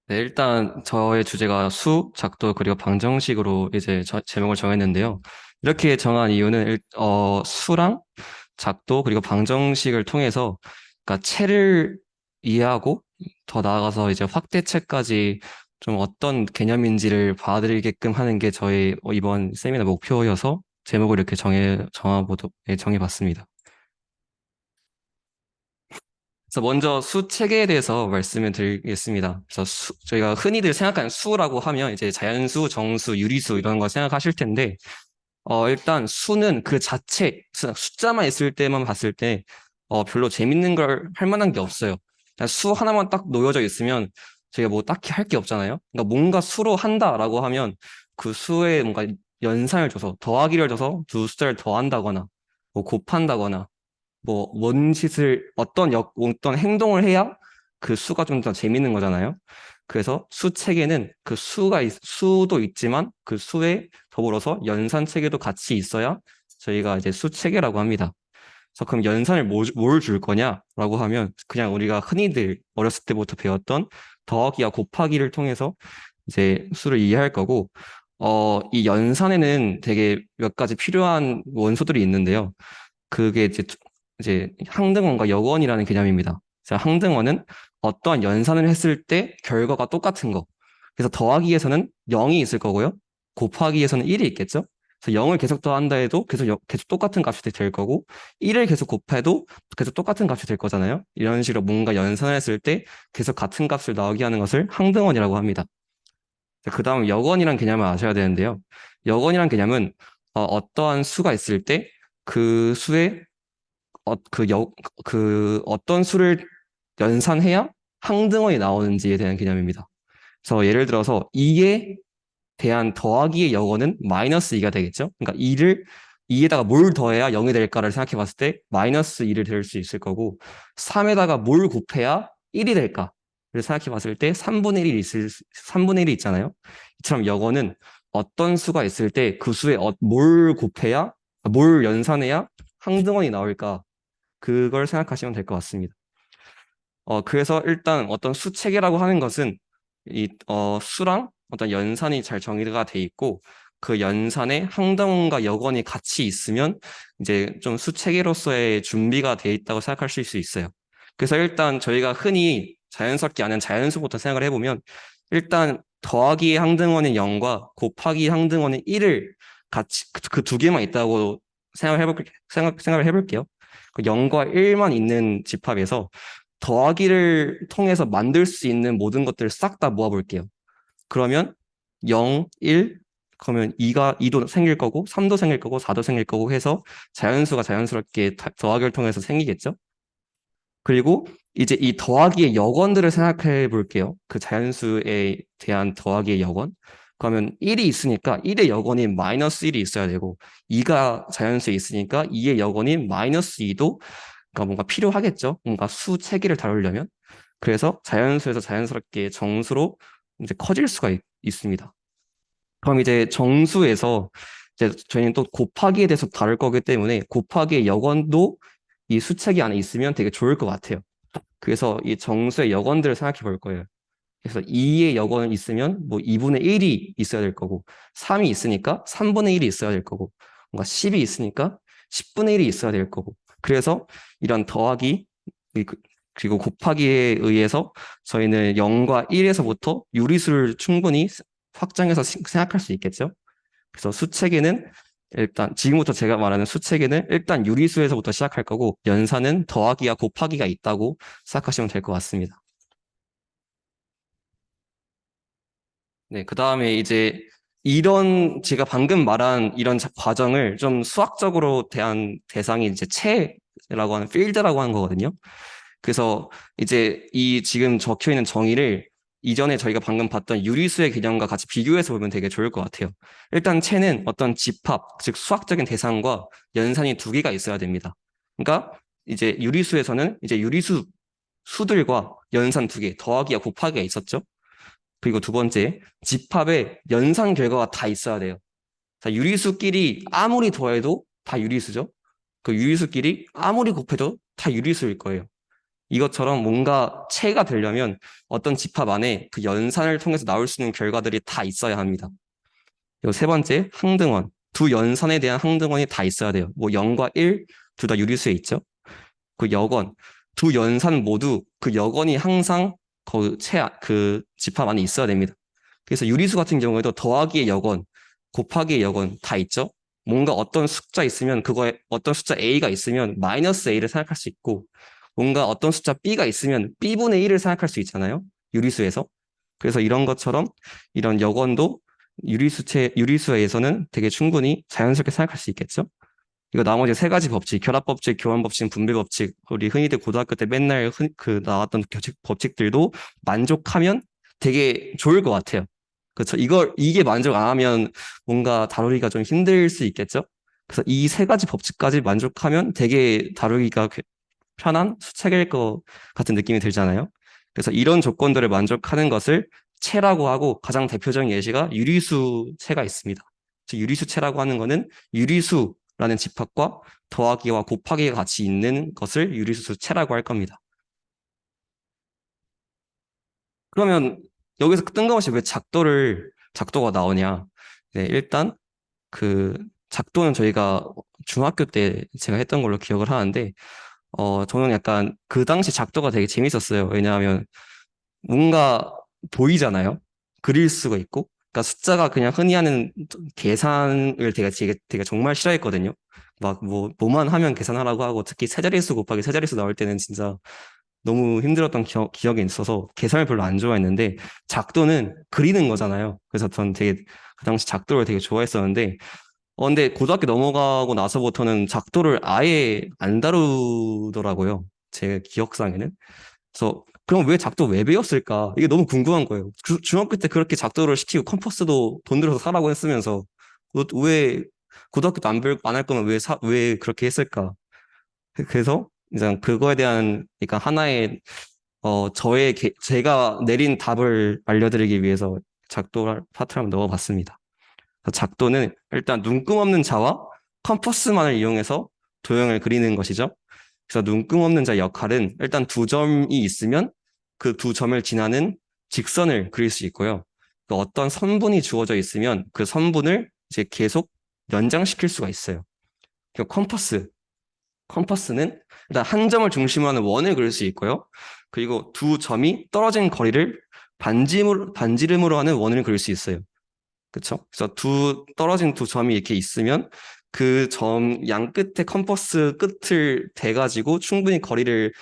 네, 일단 저의 주제가 수, 작도, 그리고 방정식으로 이제 제목을 정했는데요. 이렇게 정한 이유는 수랑 작도, 그리고 방정식을 통해서 그러니까 체를 이해하고 더 나아가서 이제 확대체까지 좀 어떤 개념인지를 봐드리게끔 하는 게 저희 이번 세미나 목표여서 제목을 이렇게 정해봤습니다. 그래서 먼저 수 체계에 대해서 말씀을 드리겠습니다. 그래서 저희가 흔히들 생각하는 수라고 하면 이제 자연수, 정수, 유리수 이런 거 생각하실 텐데, 일단 수는 그 자체, 숫자만 있을 때만 봤을 때, 별로 재밌는 걸 할 만한 게 없어요. 그냥 수 하나만 딱 놓여져 있으면 저희가 뭐 딱히 할 게 없잖아요. 그러니까 뭔가 수로 한다라고 하면 그 수에 뭔가 연산을 줘서 더하기를 줘서 두 숫자를 더한다거나 뭐 곱한다거나 뭐 원짓을 어떤 행동을 해야 그 수가 좀 더 재밌는 거잖아요. 그래서 수 체계는 그 수도 있지만 그 수에 더불어서 연산 체계도 같이 있어야 저희가 이제 수 체계라고 합니다. 그래서 그럼 연산을 뭘 줄 거냐라고 하면 그냥 우리가 흔히들 어렸을 때부터 배웠던 더하기와 곱하기를 통해서 이제 수를 이해할 거고, 이 연산에는 되게 몇 가지 필요한 원소들이 있는데요. 그게 이제 항등원과 역원이라는 개념입니다. 자, 항등원은 어떠한 연산을 했을 때 결과가 똑같은 거. 그래서 더하기에서는 0이 있을 거고요. 곱하기에서는 1이 있겠죠. 그래서 0을 계속 더한다 해도 계속 똑같은 값이 될 거고, 1을 계속 곱해도 계속 똑같은 값이 될 거잖아요. 이런 식으로 뭔가 연산을 했을 때 계속 같은 값을 나오게 하는 것을 항등원이라고 합니다. 그 다음 역원이란 개념을 아셔야 되는데요. 역원이란 개념은 어떠한 수가 있을 때 그 수의 어, 그 여, 그 어떤 수를 연산해야 항등원이 나오는지에 대한 개념입니다. 그래서 예를 들어서 2에 대한 더하기의 역원은 마이너스 2가 되겠죠. 그러니까 2에다가 뭘 더해야 0이 될까를 생각해 봤을 때 마이너스 2를 될 수 있을 거고 3에다가 뭘 곱해야 1이 될까를 생각해 봤을 때 3분의 1이 있잖아요. 이처럼 역원은 어떤 수가 있을 때 그 수에 뭘 연산해야 항등원이 나올까 그걸 생각하시면 될 것 같습니다. 그래서 일단 어떤 수 체계라고 하는 것은 수랑 어떤 연산이 잘 정의가 돼 있고 그 연산에 항등원과 역원이 같이 있으면 이제 좀 수 체계로서의 준비가 돼 있다고 생각하실 수 있어요. 그래서 일단 저희가 흔히 자연스럽게 아는 자연수부터 생각을 해보면 일단 더하기 항등원인 0과 곱하기 항등원인 1을 같이 그 두 개만 있다고 생각을 해볼게요. 그 0과 1만 있는 집합에서 더하기를 통해서 만들 수 있는 모든 것들을 싹 다 모아볼게요. 그러면 0, 1, 그러면 2도 생길 거고 3도 생길 거고 4도 생길 거고 해서 자연수가 자연스럽게 더하기를 통해서 생기겠죠. 그리고 이제 이 더하기의 역원들을 생각해 볼게요. 그 자연수에 대한 더하기의 역원. 그러면 1이 있으니까 1의 역원인 마이너스 1이 있어야 되고 2가 자연수에 있으니까 2의 역원인 마이너스 2도 그러니까 뭔가 필요하겠죠. 뭔가 수 체계를 다루려면. 그래서 자연수에서 자연스럽게 정수로 이제 커질 수가 있습니다. 그럼 이제 정수에서 이제 저희는 또 곱하기에 대해서 다룰 거기 때문에 곱하기의 역원도 이 수체계 안에 있으면 되게 좋을 것 같아요. 그래서 이 정수의 역원들을 생각해 볼 거예요. 그래서 2의 역원이 있으면 뭐 2분의 1이 있어야 될 거고 3이 있으니까 3분의 1이 있어야 될 거고 뭔가 10이 있으니까 10분의 1이 있어야 될 거고 그래서 이런 더하기 그리고 곱하기에 의해서 저희는 0과 1에서부터 유리수를 충분히 확장해서 생각할 수 있겠죠. 그래서 수체계는 일단 지금부터 제가 말하는 수체계는 일단 유리수에서부터 시작할 거고 연산은 더하기와 곱하기가 있다고 생각하시면 될 것 같습니다. 네, 그 다음에 이제 이런 제가 방금 말한 이런 과정을 좀 수학적으로 대한 대상이 이제 체라고 하는 필드라고 하는 거거든요. 그래서 이제 이 지금 적혀 있는 정의를 이전에 저희가 방금 봤던 유리수의 개념과 같이 비교해서 보면 되게 좋을 것 같아요. 일단 체는 어떤 집합, 즉 수학적인 대상과 연산이 두 개가 있어야 됩니다. 그러니까 이제 유리수에서는 이제 유리수 수들과 연산 두 개, 더하기와 곱하기가 있었죠. 그리고 두 번째, 집합에 연산 결과가 다 있어야 돼요. 자, 유리수끼리 아무리 더해도 다 유리수죠. 그 유리수끼리 아무리 곱해도 다 유리수일 거예요. 이것처럼 뭔가 체가 되려면 어떤 집합 안에 그 연산을 통해서 나올 수 있는 결과들이 다 있어야 합니다. 그리고 세 번째, 항등원. 두 연산에 대한 항등원이 다 있어야 돼요. 뭐 0과 1, 둘 다 유리수에 있죠. 그 여건, 두 연산 모두 그 여건이 항상 그 집합 안에 있어야 됩니다. 그래서 유리수 같은 경우에도 더하기의 여건, 곱하기의 여건 다 있죠. 뭔가 어떤 숫자 있으면 그거에 어떤 숫자 A가 있으면 마이너스 A를 생각할 수 있고 뭔가 어떤 숫자 B가 있으면 B분의 1을 생각할 수 있잖아요. 유리수에서. 그래서 이런 것처럼 이런 여건도 유리수에서는 되게 충분히 자연스럽게 생각할 수 있겠죠. 이거 나머지 세 가지 법칙, 결합법칙, 교환법칙, 분배법칙, 우리 흔히들 고등학교 때 맨날 나왔던 법칙들도 만족하면 되게 좋을 것 같아요. 그렇죠. 이게 만족 안 하면 뭔가 다루기가 좀 힘들 수 있겠죠. 그래서 이 세 가지 법칙까지 만족하면 되게 다루기가 편한 수책일 것 같은 느낌이 들잖아요. 그래서 이런 조건들을 만족하는 것을 체라고 하고 가장 대표적인 예시가 유리수체가 있습니다. 즉 유리수체라고 하는 거는 유리수라는 집합과 더하기와 곱하기가 같이 있는 것을 유리수체라고 할 겁니다. 그러면 여기서 뜬금없이 왜 작도가 나오냐? 네, 일단 그 작도는 저희가 중학교 때 제가 했던 걸로 기억을 하는데 저는 약간 그 당시 작도가 되게 재밌었어요. 왜냐하면 뭔가 보이잖아요. 그릴 수가 있고. 그러니까 숫자가 그냥 흔히 하는 계산을 되게 정말 싫어했거든요. 막 뭐만 하면 계산하라고 하고 특히 세자릿수 곱하기 세자릿수 나올 때는 진짜 너무 힘들었던 기억이 있어서 계산을 별로 안 좋아했는데 작도는 그리는 거잖아요. 그래서 전 되게 그 당시 작도를 되게 좋아했었는데 근데 고등학교 넘어가고 나서부터는 작도를 아예 안 다루더라고요. 제 기억상에는. 그래서 그럼 왜 작도 왜 배웠을까? 이게 너무 궁금한 거예요. 중학교 때 그렇게 작도를 시키고 컴퍼스도 돈 들여서 사라고 했으면서 왜 고등학교 때 안 할 거면 왜 그렇게 했을까? 그래서 이제 그거에 대한 그러니까 하나의 제가 내린 답을 알려드리기 위해서 작도 파트를 한번 넣어봤습니다. 작도는 일단 눈금 없는 자와 컴퍼스만을 이용해서 도형을 그리는 것이죠. 그래서 눈금 없는 자의 역할은 일단 두 점이 있으면 그 두 점을 지나는 직선을 그릴 수 있고요. 그 어떤 선분이 주어져 있으면 그 선분을 이제 계속 연장시킬 수가 있어요. 그 컴퍼스는 일단 한 점을 중심으로 하는 원을 그릴 수 있고요. 그리고 두 점이 떨어진 거리를 반지름으로 하는 원을 그릴 수 있어요. 그렇죠? 그래서 떨어진 두 점이 이렇게 있으면 그 점 양 끝에 컴퍼스 끝을 대가지고 충분히 거리를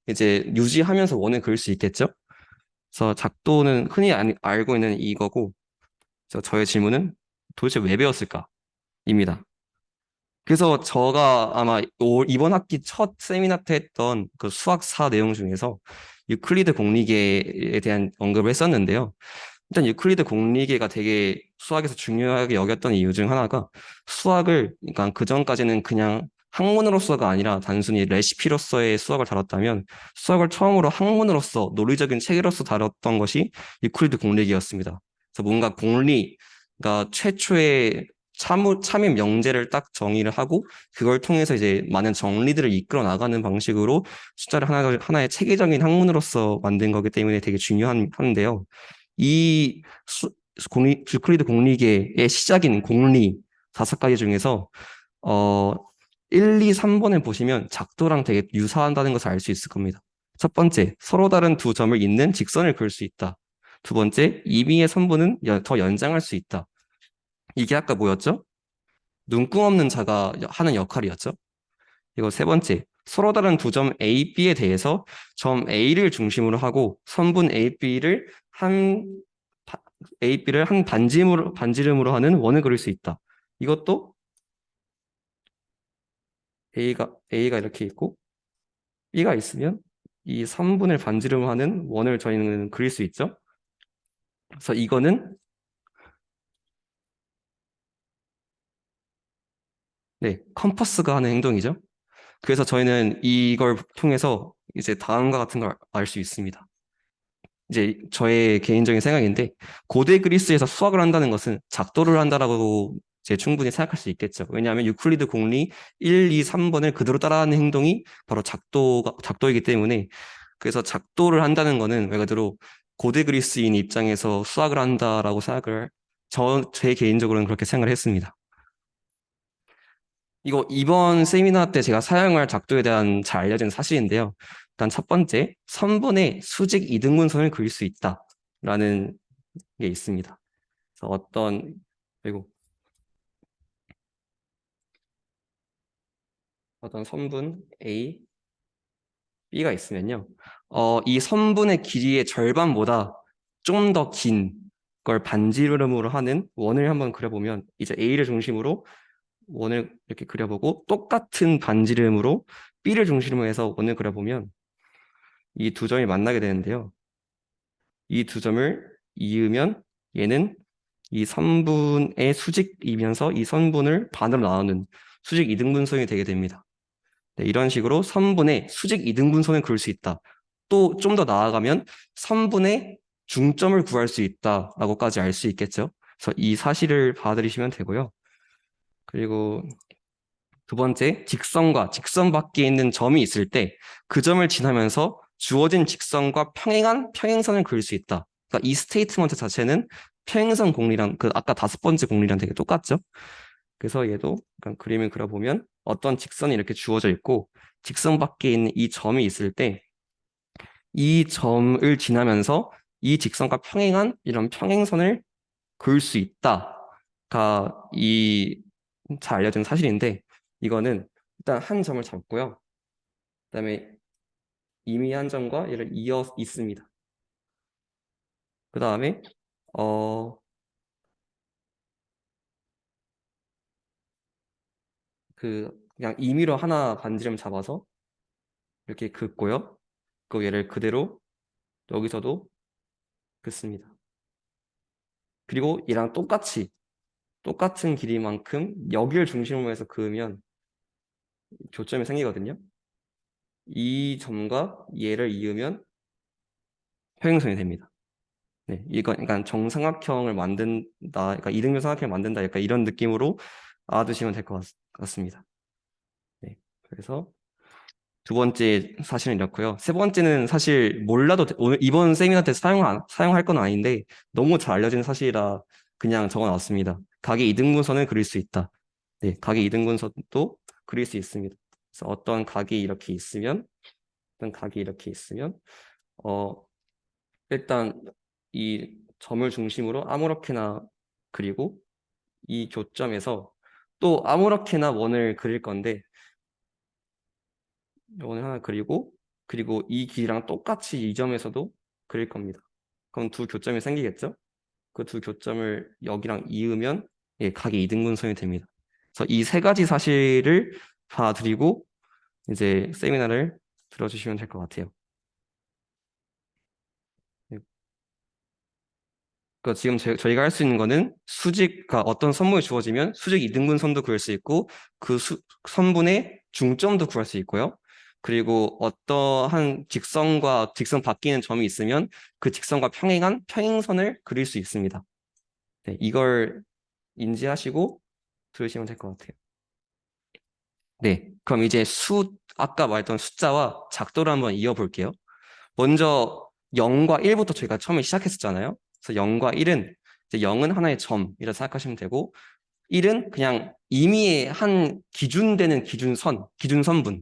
이제 유지하면서 원을 그릴 수 있겠죠? 그래서 작도는 흔히 알고 있는 이거고, 그래서 저의 질문은 도대체 왜 배웠을까? 입니다. 그래서 제가 아마 이번 학기 첫 세미나 때 했던 그 수학사 내용 중에서 유클리드 공리계에 대한 언급을 했었는데요. 일단 유클리드 공리계가 되게 수학에서 중요하게 여겼던 이유 중 하나가 그러니까 그 전까지는 그냥 학문으로서가 아니라 단순히 레시피로서의 수학을 다뤘다면 수학을 처음으로 학문으로서 논리적인 체계로서 다뤘던 것이 유클리드 공리계였습니다. 그래서 뭔가 공리가 최초의 참의 명제를 딱 정의를 하고 그걸 통해서 이제 많은 정리들을 이끌어 나가는 방식으로 숫자를 하나의 체계적인 학문으로서 만든 거기 때문에 되게 한데요. 이 유클리드 공리계의 시작인 공리 5가지 중에서 어 1, 2, 3번을 보시면 작도랑 되게 유사하다는 것을 알 수 있을 겁니다. 첫 번째, 서로 다른 두 점을 잇는 직선을 그을 수 있다. 두 번째, 임의의 선분은 더 연장할 수 있다. 이게 아까 뭐였죠? 눈금 없는 자가 하는 역할이었죠. 이거 세 번째, 서로 다른 두 점 A, B에 대해서 점 A를 중심으로 하고 선분 A, B를 한 반지름으로 하는 원을 그릴 수 있다. 이것도 A가 이렇게 있고 B가 있으면 이 3분을 반지름하는 원을 저희는 그릴 수 있죠. 그래서 이거는 네, 컴퍼스가 하는 행동이죠. 그래서 저희는 이걸 통해서 이제 다음과 같은 걸 알 수 있습니다. 이제 저의 개인적인 생각인데 고대 그리스에서 수학을 한다는 것은 작도를 한다라고 이제 충분히 생각할 수 있겠죠. 왜냐하면 유클리드 공리 1, 2, 3번을 그대로 따라하는 행동이 바로 작도이기 때문에 그래서 작도를 한다는 거는 말 그대로 고대 그리스인 입장에서 수학을 한다라고 생각을 제 개인적으로는 그렇게 생각을 했습니다. 이거 이번 세미나 때 제가 사용할 작도에 대한 잘 알려진 사실인데요. 일단 첫 번째, 선분의 수직 이등분선을 그릴 수 있다라는 게 있습니다. 그래서 그리고 어떤 선분 A, B가 있으면요. 이 선분의 길이의 절반보다 좀 더 긴 걸 반지름으로 하는 원을 한번 그려보면 이제 A를 중심으로 원을 이렇게 그려보고 똑같은 반지름으로 B를 중심으로 해서 원을 그려보면 이 두 점이 만나게 되는데요. 이 두 점을 이으면 얘는 이 선분의 수직이면서 이 선분을 반으로 나누는 수직 이등분선이 되게 됩니다. 네, 이런 식으로 선분의 수직 이등분선을 그릴 수 있다. 또 좀 더 나아가면 선분의 중점을 구할 수 있다라고까지 알 수 있겠죠. 그래서 이 사실을 받아들이시면 되고요. 그리고 두 번째, 직선과 직선 밖에 있는 점이 있을 때 그 점을 지나면서 주어진 직선과 평행한 평행선을 그릴 수 있다. 그러니까 이 스테이트먼트 자체는 평행선 공리랑 그 아까 다섯 번째 공리랑 되게 똑같죠. 그래서 얘도 그림을 그려보면 어떤 직선이 이렇게 주어져 있고 직선 밖에 있는 이 점이 있을 때 이 점을 지나면서 이 직선과 평행한 이런 평행선을 그을 수 있다가 이 잘 알려진 사실인데 이거는 일단 한 점을 잡고요. 그다음에 이미 한 점과 얘를 이어 있습니다. 그 다음에 그냥 임의로 하나 반지름 잡아서 이렇게 긋고요. 그 얘를 그대로 여기서도 긋습니다. 그리고 얘랑 똑같은 길이만큼 여기를 중심으로 해서 그으면 교점이 생기거든요. 이 점과 얘를 이으면 평행선이 됩니다. 네, 이거 그러니까 정삼각형을 만든다, 그러니까 이등변 삼각형을 만든다, 약간 이런 느낌으로 알아두시면 될 것 같습니다. 네, 그래서 두 번째 사실은 이렇고요. 세 번째는 사실 몰라도 오늘 이번 세미나 때 사용할 건 아닌데 너무 잘 알려진 사실이라 그냥 적어놨습니다. 각의 이등분선을 그릴 수 있다. 네, 각의 이등분선도 그릴 수 있습니다. 그래서 어떤 각이 이렇게 있으면 어 일단 이 점을 중심으로 아무렇게나 그리고 이 교점에서 또 아무렇게나 원을 그릴 건데 원을 하나 그리고 이 길이랑 똑같이 이 점에서도 그릴 겁니다. 그럼 두 교점이 생기겠죠? 그 두 교점을 여기랑 이으면 각이 이등분선이 됩니다. 그래서 이 세 가지 사실을 봐드리고 이제 세미나를 들어주시면 될 것 같아요. 네. 그러니까 지금 저희가 할 수 있는 거는 그러니까 어떤 선분이 주어지면 수직 이등분선도 그릴 수 있고 그 선분의 중점도 구할 수 있고요. 그리고 어떠한 직선과 직선 바뀌는 점이 있으면 그 직선과 평행한 평행선을 그릴 수 있습니다. 네, 이걸 인지하시고 들으시면 될 것 같아요. 네, 그럼 이제 아까 말했던 숫자와 작도를 한번 이어볼게요. 먼저 0과 1부터 저희가 처음에 시작했었잖아요. 그래서 0과 1은 이제 0은 하나의 점이라 생각하시면 되고 1은 그냥 임의의 한 기준되는 기준선분을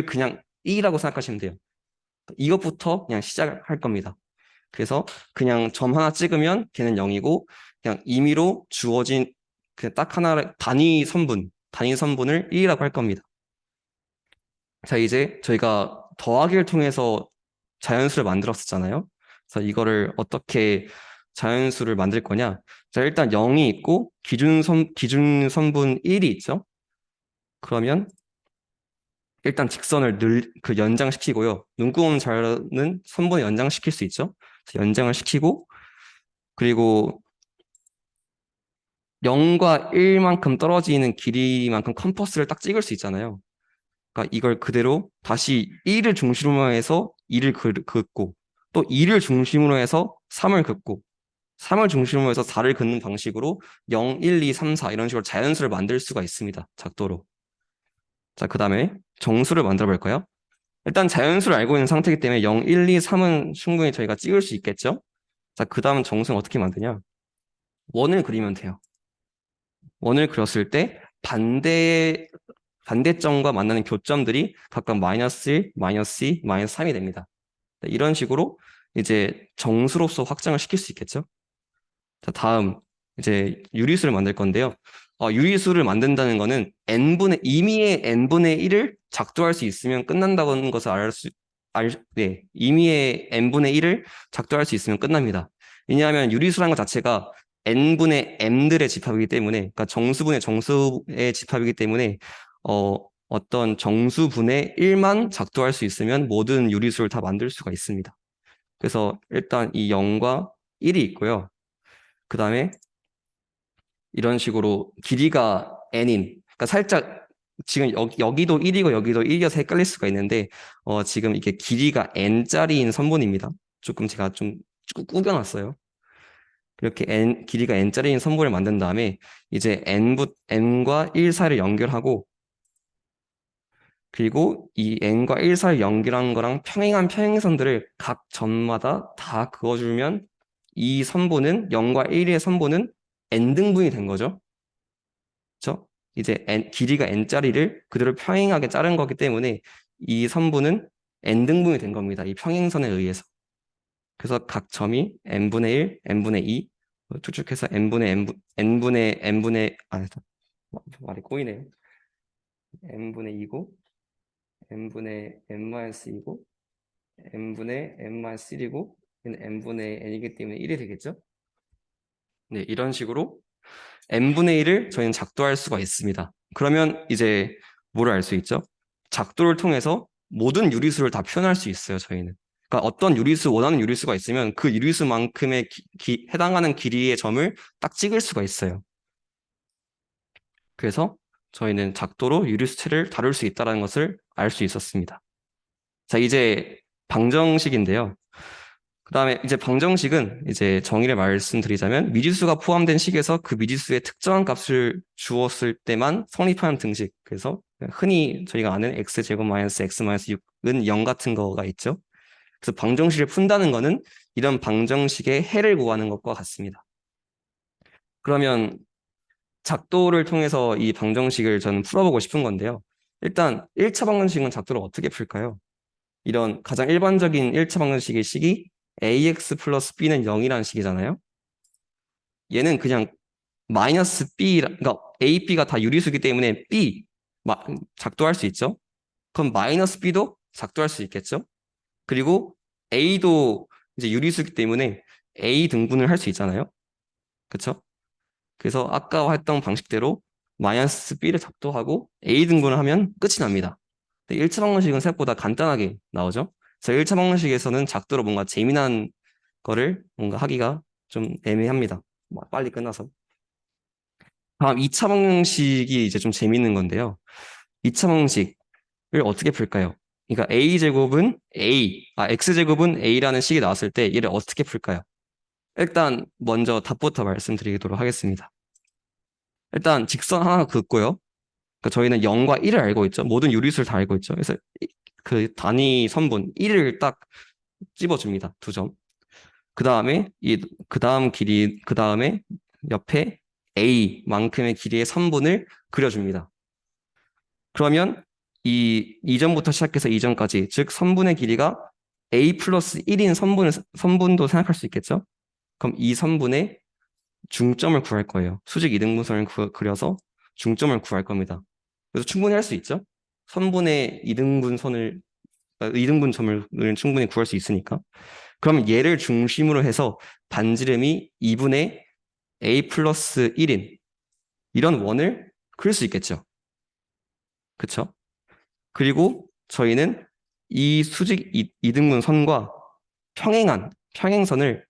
그냥 1이라고 생각하시면 돼요. 이것부터 그냥 시작할 겁니다. 그래서 그냥 점 하나 찍으면 걔는 0이고 그냥 임의로 주어진 그냥 딱 하나의 단위 선분을 1이라고 할 겁니다. 자, 이제 저희가 더하기를 통해서 자연수를 만들었었잖아요. 그래서 이거를 어떻게 자연수를 만들 거냐? 자, 일단 0이 있고 기준선분 1이 있죠. 그러면 일단 직선을 연장시키고요. 눈구멍 자르는 선분을 연장시킬 수 있죠. 연장을 시키고 그리고 0과 1만큼 떨어지는 길이만큼 컴퍼스를 딱 찍을 수 있잖아요. 그러니까 이걸 그대로 다시 1을 중심으로 해서 2를 긋고 또 2를 중심으로 해서 3을 긋고 3을 중심으로 해서 4를 긋는 방식으로 0, 1, 2, 3, 4 이런 식으로 자연수를 만들 수가 있습니다. 작도로. 자, 그 다음에 정수를 만들어 볼까요? 일단 자연수를 알고 있는 상태이기 때문에 0, 1, 2, 3은 충분히 저희가 찍을 수 있겠죠? 자, 그 다음 정수는 어떻게 만드냐? 원을 그리면 돼요. 원을 그렸을 때 반대점과 만나는 교점들이 각각 마이너스 1, 마이너스 2, 마이너스 3이 됩니다. 네, 이런 식으로 이제 정수로서 확장을 시킬 수 있겠죠? 자, 다음 이제 유리수를 만들 건데요. 유리수를 만든다는 거는 임의의 n분의 1을 작도할 수 있으면 끝난다는 것을 네, 임의의 n분의 1을 작도할 수 있으면 끝납니다. 왜냐하면 유리수라는 것 자체가 n분의 m들의 집합이기 때문에, 그러니까 정수분의 정수의 집합이기 때문에 어떤 정수분의 1만 작도할 수 있으면 모든 유리수를 다 만들 수가 있습니다. 그래서 일단 이 0과 1이 있고요. 그 다음에 이런 식으로 길이가 n인, 그러니까 살짝 지금 여기도 1이고 여기도 1이어서 헷갈릴 수가 있는데 지금 이게 길이가 n짜리인 선분입니다. 조금 제가 좀 꾸겨놨어요. 이렇게 길이가 n짜리인 선분을 만든 다음에 이제 n과 1 사이를 연결하고, 그리고 이 n과 1 사이를 연결한 거랑 평행한 평행선들을 각 점마다 다 그어주면 이 선분은 0과 1의 선분은 n등분이 된 거죠. 그렇죠? 이제 길이가 n짜리를 그대로 평행하게 자른 거기 때문에 이 선분은 n등분이 된 겁니다. 이 평행선에 의해서. 그래서 각 점이 n분의 1, n분의 2 축축해서 말이 꼬이네요. n분의 2고 n분의 n-2고 n분의 n-1이고 n분의 n이기 때문에 1이 되겠죠? 네, 이런 식으로 n분의 1을 저희는 작도할 수가 있습니다. 그러면 이제 뭐를 알 수 있죠? 작도를 통해서 모든 유리수를 다 표현할 수 있어요, 저희는. 그러니까 어떤 원하는 유리수가 있으면 그 유리수만큼의 해당하는 길이의 점을 딱 찍을 수가 있어요. 그래서 저희는 작도로 유리수체를 다룰 수 있다는 것을 알 수 있었습니다. 자, 이제 방정식인데요. 그 다음에 이제 방정식은 이제 정의를 말씀드리자면 미지수가 포함된 식에서 그 미지수의 특정한 값을 주었을 때만 성립하는 등식. 그래서 흔히 저희가 아는 x제곱 마이너스 x 마이너스 6은 0 같은 거가 있죠. 그래서 방정식을 푼다는 거는 이런 방정식의 해를 구하는 것과 같습니다. 그러면 작도를 통해서 이 방정식을 저는 풀어보고 싶은 건데요. 일단 1차 방정식은 작도를 어떻게 풀까요? 이런 가장 일반적인 1차 방정식의 식이 ax 플러스 b는 0이라는 식이잖아요. 얘는 그냥 마이너스 b, 그러니까 a, b가 다 유리수기 때문에 b 작도할 수 있죠. 그럼 마이너스 b도 작도할 수 있겠죠. 그리고 a도 이제 유리수기 때문에 a 등분을 할 수 있잖아요. 그렇죠? 그래서 아까 했던 방식대로 마이너스 b를 작도하고 a 등분을 하면 끝이 납니다. 1차 방정식은 생각보다 간단하게 나오죠. 그래서 1차 방정식에서는 작도로 뭔가 재미난 거를 뭔가 하기가 좀 애매합니다. 빨리 끝나서. 다음 2차 방정식이 이제 좀 재밌는 건데요. 2차 방정식을 어떻게 풀까요? 그러니까 x제곱은 a라는 식이 나왔을 때 얘를 어떻게 풀까요? 일단 먼저 답부터 말씀드리도록 하겠습니다. 일단 직선 하나 긋고요. 그러니까 저희는 0과 1을 알고 있죠. 모든 유리수를 다 알고 있죠. 그래서 그 단위 선분 1을 딱 찝어줍니다. 2점. 그 다음에 그 다음에 옆에 a만큼의 길이의 선분을 그려줍니다. 그러면 이 이점부터 시작해서 이점까지, 즉 선분의 길이가 a 플러스 1인 선분도 생각할 수 있겠죠? 그럼 이 선분의 중점을 구할 거예요. 수직 이등분선을 그려서 중점을 구할 겁니다. 그래서 충분히 할 수 있죠? 선분의 이등분점을 충분히 구할 수 있으니까. 그럼 얘를 중심으로 해서 반지름이 2분의 a 플러스 1인 이런 원을 그릴 수 있겠죠. 그쵸? 그리고 저희는 이 수직 이등분 선과 평행선을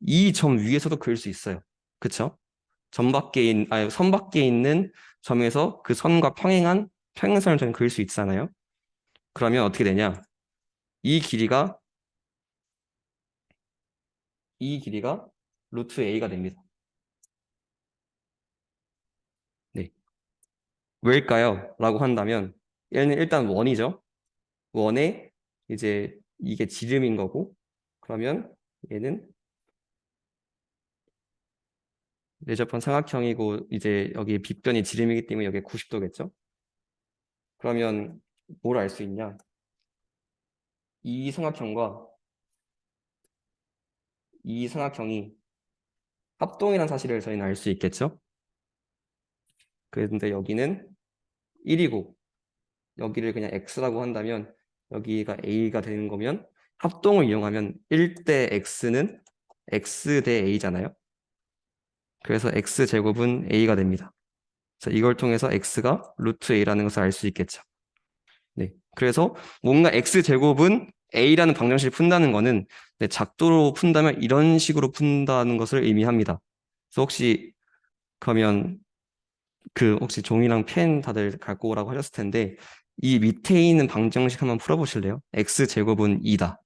이 점 위에서도 그릴 수 있어요. 그쵸? 선 밖에 있는 점에서 그 선과 평행한 평행선을 저는 그릴 수 있잖아요. 그러면 어떻게 되냐? 이 길이가 루트 a가 됩니다. 네. 왜일까요? 라고 한다면 얘는 일단 원이죠. 원에 이제 이게 지름인 거고, 그러면 얘는 내접한 삼각형이고 이제 여기 빗변이 지름이기 때문에 여기 90도겠죠? 그러면 뭘 알 수 있냐? 이 삼각형과 이 삼각형이 합동이라는 사실을 저희는 알 수 있겠죠? 그런데 여기는 1이고 여기를 그냥 x라고 한다면 여기가 a가 되는 거면 합동을 이용하면 1대 x는 x 대 a잖아요. 그래서 x제곱은 a가 됩니다. 그래서 이걸 통해서 x가 루트 a라는 것을 알 수 있겠죠. 네. 그래서 뭔가 x제곱은 a라는 방정식을 푼다는 거는 네, 작도로 푼다면 이런 식으로 푼다는 것을 의미합니다. 그래서 혹시 그러면 그 혹시 종이랑 펜 다들 갖고 오라고 하셨을 텐데 이 밑에 있는 방정식 한번 풀어보실래요? x제곱은 2다.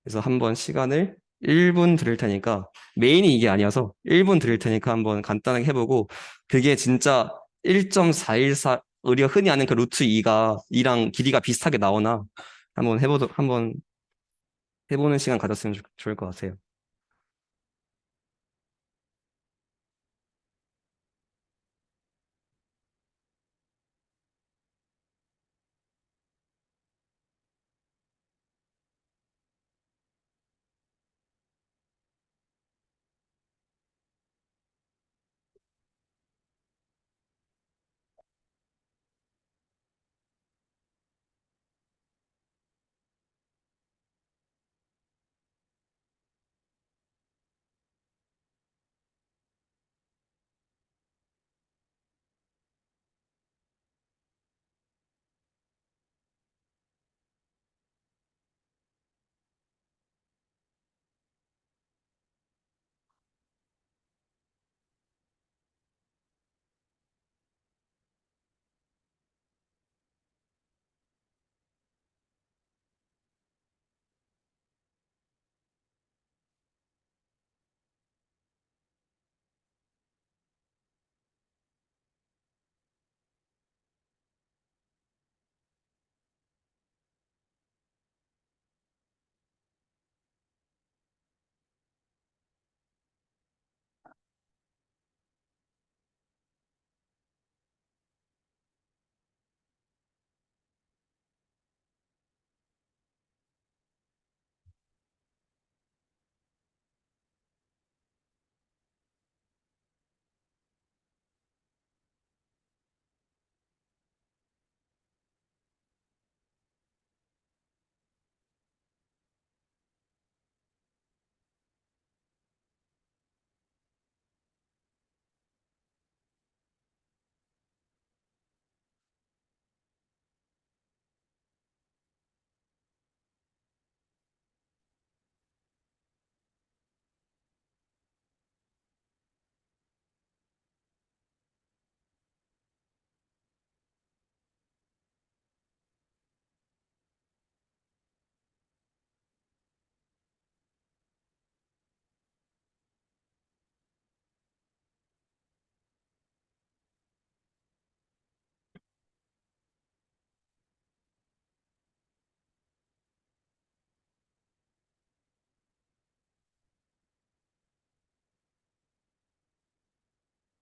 그래서 한번 시간을 1분 드릴 테니까 메인이 이게 아니어서 1분 드릴 테니까 한번 간단하게 해보고 그게 진짜 1.414 우리가 흔히 아는 그 루트 2가 2랑 길이가 비슷하게 나오나 한번 해보는 시간 가졌으면 좋을 것 같아요.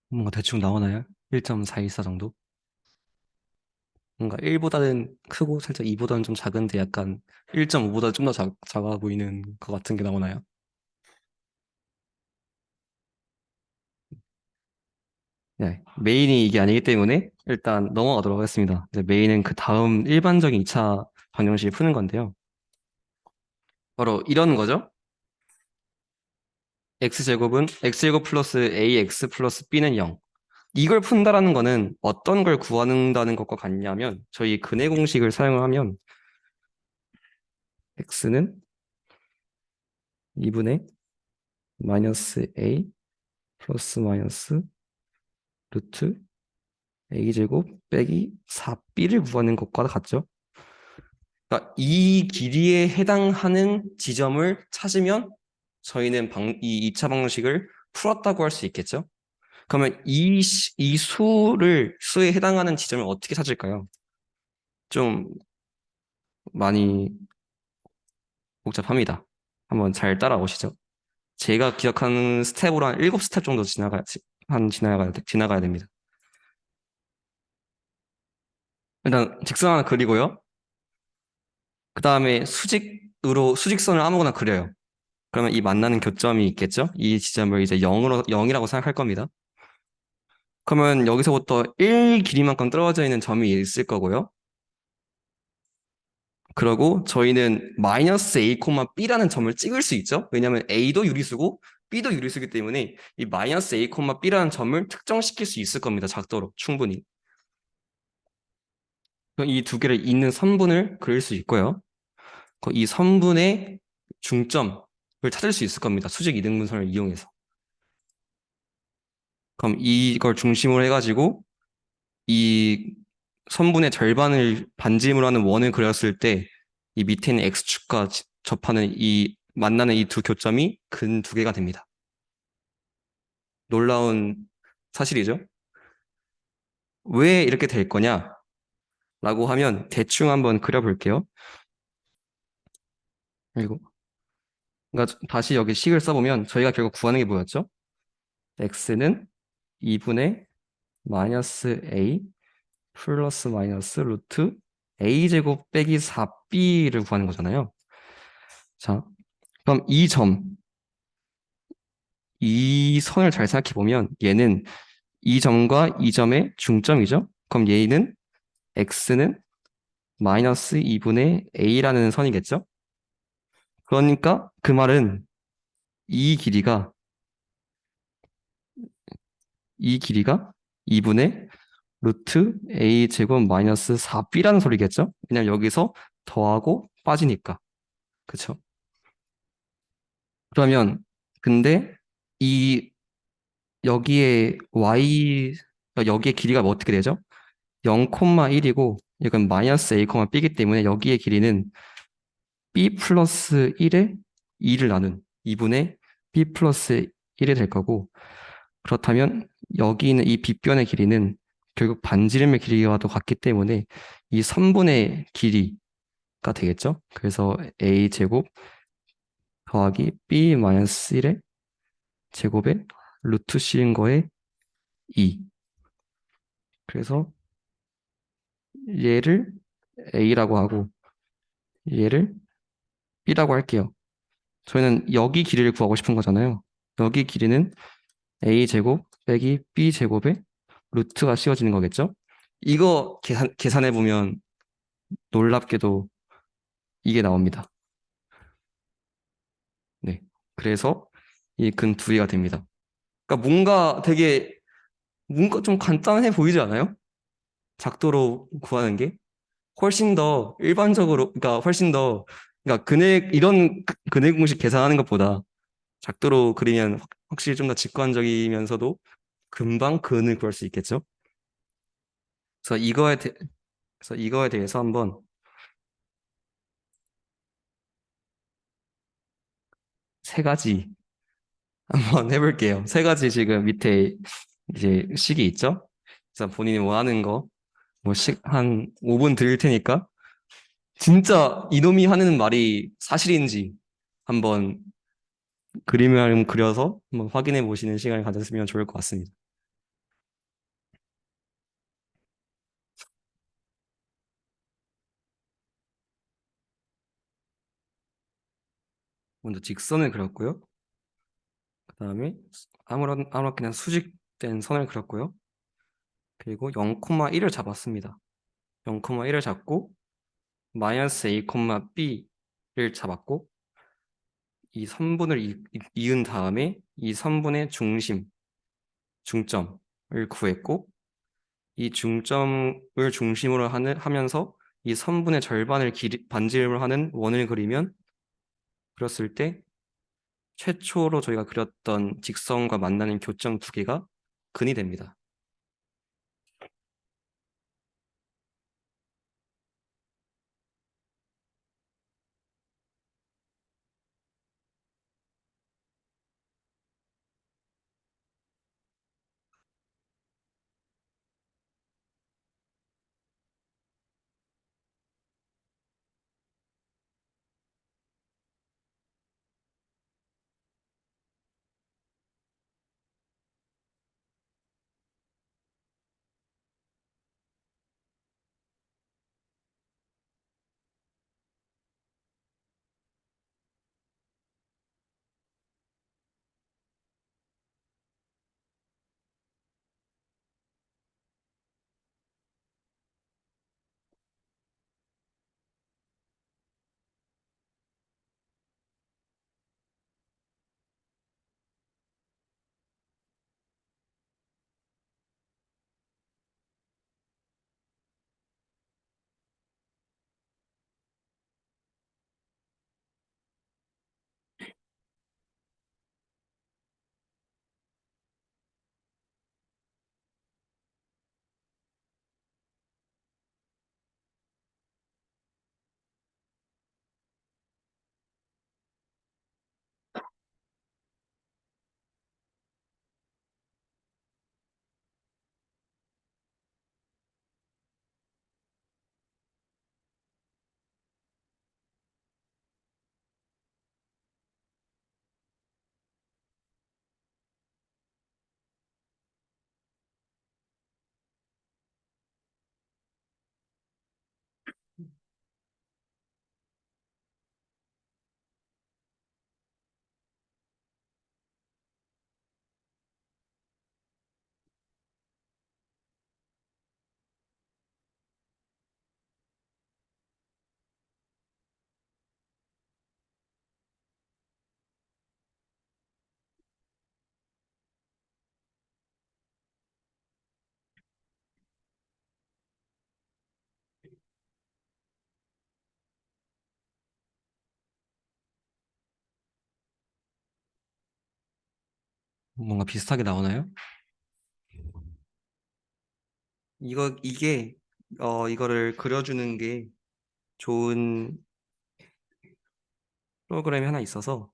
뭔가 대충 나오나요? 1.414 정도? 뭔가 1보다는 크고 살짝 2보다는 좀 작은데 약간 1.5보다 좀 더 작아 보이는 것 같은 게 나오나요? 네, 메인이 이게 아니기 때문에 일단 넘어가도록 하겠습니다. 이제 메인은 그 다음 일반적인 2차 방정식을 푸는 건데요. 바로 이런 거죠. x제곱은 x제곱 플러스 ax 플러스 b는 0. 이걸 푼다라는 거는 어떤 걸 구한다는 것과 같냐면 저희 근해 공식을 사용을 하면 x는 2분의 마이너스 a 플러스 마이너스 루트 a제곱 빼기 4b를 구하는 것과 같죠. 그러니까 이 길이에 해당하는 지점을 찾으면 저희는 이 2차 방정식을 풀었다고 할 수 있겠죠. 그러면 이 수에 해당하는 지점을 어떻게 찾을까요? 좀 많이 복잡합니다. 한번 잘 따라오시죠. 제가 기억하는 스텝으로 한 7스텝 정도 지나가야 됩니다. 일단 직선 하나 그리고요. 그 다음에 수직선을 아무거나 그려요. 그러면 이 만나는 교점이 있겠죠? 이 지점을 이제 0이라고 생각할 겁니다. 그러면 여기서부터 1 길이만큼 떨어져 있는 점이 있을 거고요. 그러고 저희는 마이너스 a, b라는 점을 찍을 수 있죠. 왜냐하면 a도 유리수고 b도 유리수기 때문에 이 마이너스 a, b라는 점을 특정시킬 수 있을 겁니다. 작도로 충분히. 이 두 개를 잇는 선분을 그릴 수 있고요. 이 선분의 중점을 찾을 수 있을 겁니다. 수직 이등분선을 이용해서. 그럼 이걸 중심으로 해가지고 이 선분의 절반을 반지름으로 하는 원을 그렸을 때 이 밑에 있는 x축과 접하는 이 만나는 이 두 교점이 근 두 개가 됩니다. 놀라운 사실이죠. 왜 이렇게 될 거냐라고 하면 대충 한번 그려볼게요. 그리고 그러니까 다시 여기 식을 써보면 저희가 결국 구하는 게 뭐였죠? x는 2분의 마이너스 a 플러스 마이너스 루트 a제곱 빼기 4b를 구하는 거잖아요. 자, 그럼 이 선을 잘 생각해 보면 얘는 이 점과 이 점의 중점이죠. 그럼 얘는 x는 마이너스 2분의 a라는 선이겠죠. 그러니까 그 말은 이 길이가 이 길이가 2분의 루트 a 제곱 마이너스 4b라는 소리겠죠. 왜냐면 여기서 더하고 빠지니까. 그쵸? 그러면 근데 이 여기에 여기에 길이가 뭐 어떻게 되죠? 0,1이고 이건 마이너스 a, b이기 때문에 여기의 길이는 b 플러스 1에 2를 나눈 2분의 b 플러스 1이 될 거고 그렇다면 여기 있는 이 빗변의 길이는 결국 반지름의 길이와도 같기 때문에 이 선분의 길이가 되겠죠? 그래서 a 제곱 더하기 b 마이너스 1의 제곱에 루트 c인 거에 2. 그래서 얘를 a라고 하고 얘를 b라고 할게요. 저희는 여기 길이를 구하고 싶은 거잖아요. 여기 길이는 a제곱 빼기 b제곱에 루트가 씌워지는 거겠죠? 이거 계산해보면 놀랍게도 이게 나옵니다. 네. 그래서 이 근 두 개가 됩니다. 그러니까 뭔가 좀 간단해 보이지 않아요? 작도로 구하는 게 훨씬 더 일반적으로, 그러니까 훨씬 더, 그러니까 이런 근해 공식 계산하는 것보다 작도로 그리면 확실히 좀 더 직관적이면서도 금방 근을 구할 수 있겠죠? 그래서 이거에 대해서 한번 세 가지 한번 해볼게요. 세 가지 지금 밑에 이제 식이 있죠? 그래서 본인이 원하는 거, 한 5분 드릴 테니까, 진짜 이놈이 하는 말이 사실인지 한번 그림을 그려서 한번 확인해 보시는 시간을 가졌으면 좋을 것 같습니다. 먼저 직선을 그렸고요. 그 다음에 아무렇게나 수직된 선을 그렸고요. 그리고 0,1을 잡았습니다. 0,1을 잡고 마이너스 a, b를 잡았고 이 선분을 이은 다음에 이 선분의 중점을 구했고 이 중점을 중심으로 하면서 이 선분의 절반을 반지름을 하는 원을 그렸을 때 최초로 저희가 그렸던 직선과 만나는 교점 두 개가 근이 됩니다. 뭔가 비슷하게 나오나요? 이게 이거를 그려주는 게 좋은 프로그램이 하나 있어서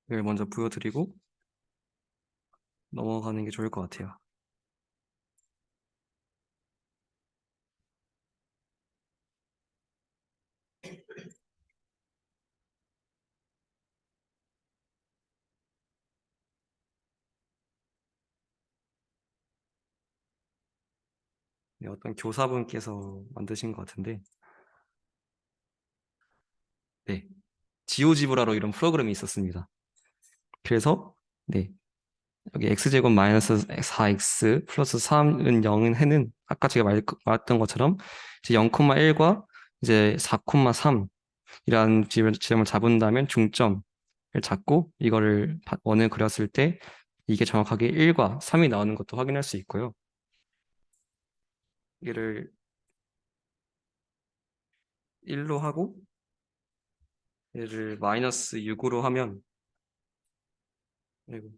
이걸 먼저 보여드리고 넘어가는 게 좋을 것 같아요. 네, 어떤 교사분께서 만드신 것 같은데, 네, 지오지브라로 이런 프로그램이 있었습니다. 그래서 네, 여기 x제곱 마이너스 4x 플러스 3은 0은 해는 아까 제가 말했던 것처럼 이제 0,1과 이제 4,3 이라는 지점을 잡은다면 중점을 잡고 이거를 원을 그렸을 때 이게 정확하게 1과 3이 나오는 것도 확인할 수 있고요. 얘를 1로 하고 얘를 마이너스 6으로 하면 아이고,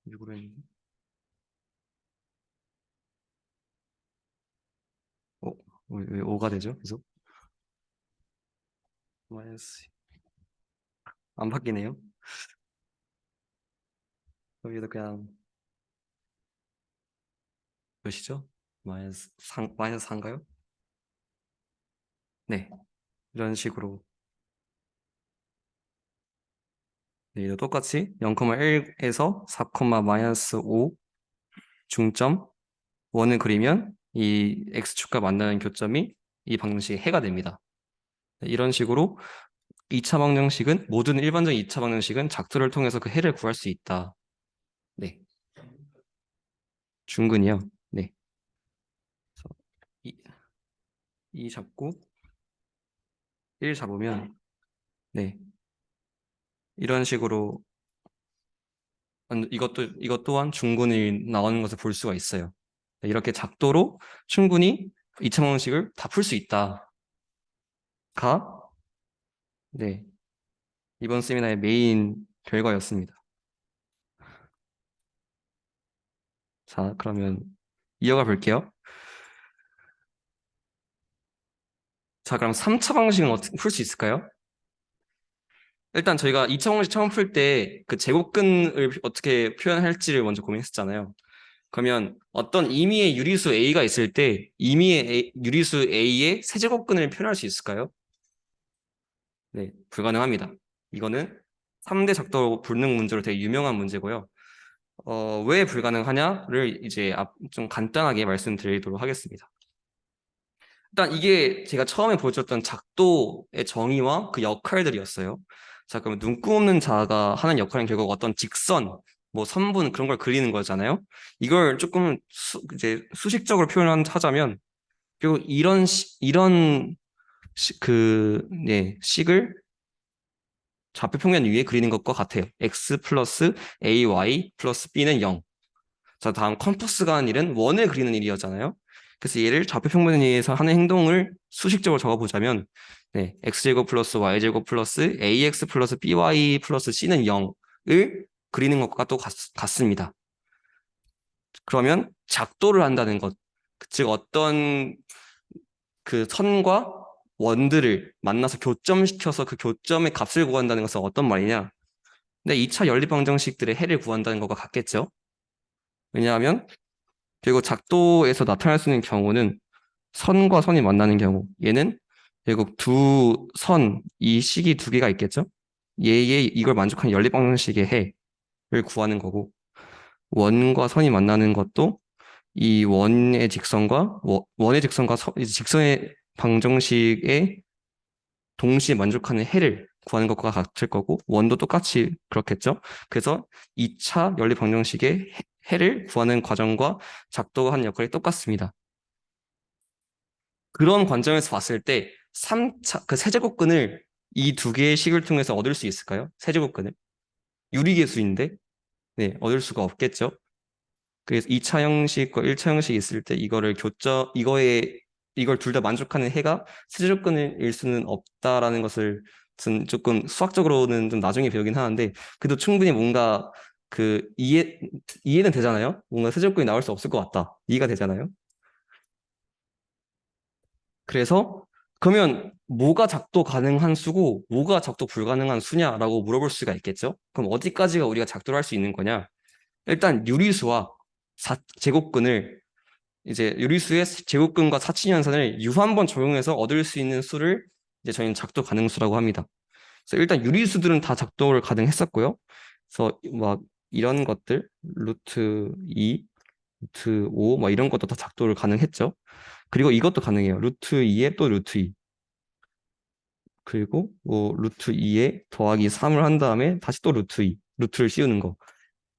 6으로 했는데 어, 왜 5가 되죠? 계속 마이너스 안 바뀌네요. 여기도 그냥 몇이죠? 마이너스 4인가요? 네, 이런 식으로 네, 이도 똑같이 0,1에서 4, 마이너스 5 중점 원을 그리면 이 x축과 만나는 교점이 이 방정식의 해가 됩니다. 네, 이런 식으로 2차 방정식은 모든 일반적인 2차 방정식은 작도를 통해서 그 해를 구할 수 있다. 네, 중근이요. 네, 그래서 2 잡고 1 잡으면 네, 이런 식으로 이것 또한 중근이 나오는 것을 볼 수가 있어요. 네, 이렇게 작도로 충분히 2차 방정식을 다 풀 수 있다가 네, 이번 세미나의 메인 결과였습니다. 자, 그러면 이어가 볼게요. 자, 그럼 3차 방정식은 어떻게 풀 수 있을까요? 일단 저희가 2차 방정식 처음 풀 때 그 제곱근을 어떻게 표현할지를 먼저 고민했었잖아요. 그러면 어떤 임의의 유리수 A가 있을 때 임의의 유리수 A의 세제곱근을 표현할 수 있을까요? 네, 불가능합니다. 이거는 3대 작도 불능 문제로 되게 유명한 문제고요. 왜 불가능하냐를 이제 좀 간단하게 말씀드리도록 하겠습니다. 일단 이게 제가 처음에 보여줬던 작도의 정의와 그 역할들이었어요. 자, 그러면 눈금없는 자가 하는 역할은 결국 어떤 직선, 뭐 선분 그런 걸 그리는 거잖아요. 이걸 조금 이제 수식적으로 표현하자면 결국 이런 네, 식을 좌표평면 위에 그리는 것과 같아요. x 플러스 ay 플러스 b는 0. 자, 다음 컴퍼스가 하는 일은 원을 그리는 일이었잖아요. 그래서 얘를 좌표평면에 의해서 하는 행동을 수식적으로 적어보자면 네, x제곱 플러스 y제곱 플러스 ax 플러스 by 플러스 c는 0을 그리는 것과 또 같습니다. 그러면 작도를 한다는 것, 즉 어떤 그 선과 원들을 만나서 교점시켜서 그 교점의 값을 구한다는 것은 어떤 말이냐? 근데 2차 연립방정식들의 해를 구한다는 것과 같겠죠? 왜냐하면 그리고 작도에서 나타날 수 있는 경우는 선과 선이 만나는 경우 얘는 결국 두 선, 이 식이 두 개가 있겠죠? 얘의 이걸 만족하는 연립방정식의 해를 구하는 거고 원과 선이 만나는 것도 이 원의 직선과 원의 직선과 직선의 방정식의 동시에 만족하는 해를 구하는 것과 같을 거고 원도 똑같이 그렇겠죠. 그래서 2차 연립 방정식의 해를 구하는 과정과 작도가 하는 역할이 똑같습니다. 그런 관점에서 봤을 때 3차 그 세제곱근을 이 두 개의 식을 통해서 얻을 수 있을까요? 세제곱근을 유리계수인데 네, 얻을 수가 없겠죠. 그래서 2차 형식과 1차 형식이 있을 때 이거의 이걸 둘 다 만족하는 해가 세제조건일 수는 없다라는 것을 조금 수학적으로는 좀 나중에 배우긴 하는데 그래도 충분히 뭔가 그 이해는 되잖아요. 뭔가 세제조건이 나올 수 없을 것 같다. 이해가 되잖아요. 그래서 그러면 뭐가 작도 가능한 수고 뭐가 작도 불가능한 수냐라고 물어볼 수가 있겠죠. 그럼 어디까지가 우리가 작도를 할 수 있는 거냐? 일단 유리수와 제곱근을 이제 유리수의 제곱근과 사칙연산을 유한번 적용해서 얻을 수 있는 수를 이제 저희는 작도 가능수라고 합니다. 그래서 일단 유리수들은 다 작도를 가능했었고요. 그래서 막 이런 것들 루트 2, 루트 5, 막 이런 것도 다 작도를 가능했죠. 그리고 이것도 가능해요. 루트 2에 또 루트 2. 그리고 뭐 루트 2에 더하기 3을 한 다음에 다시 또 루트 2, 루트를 씌우는 거.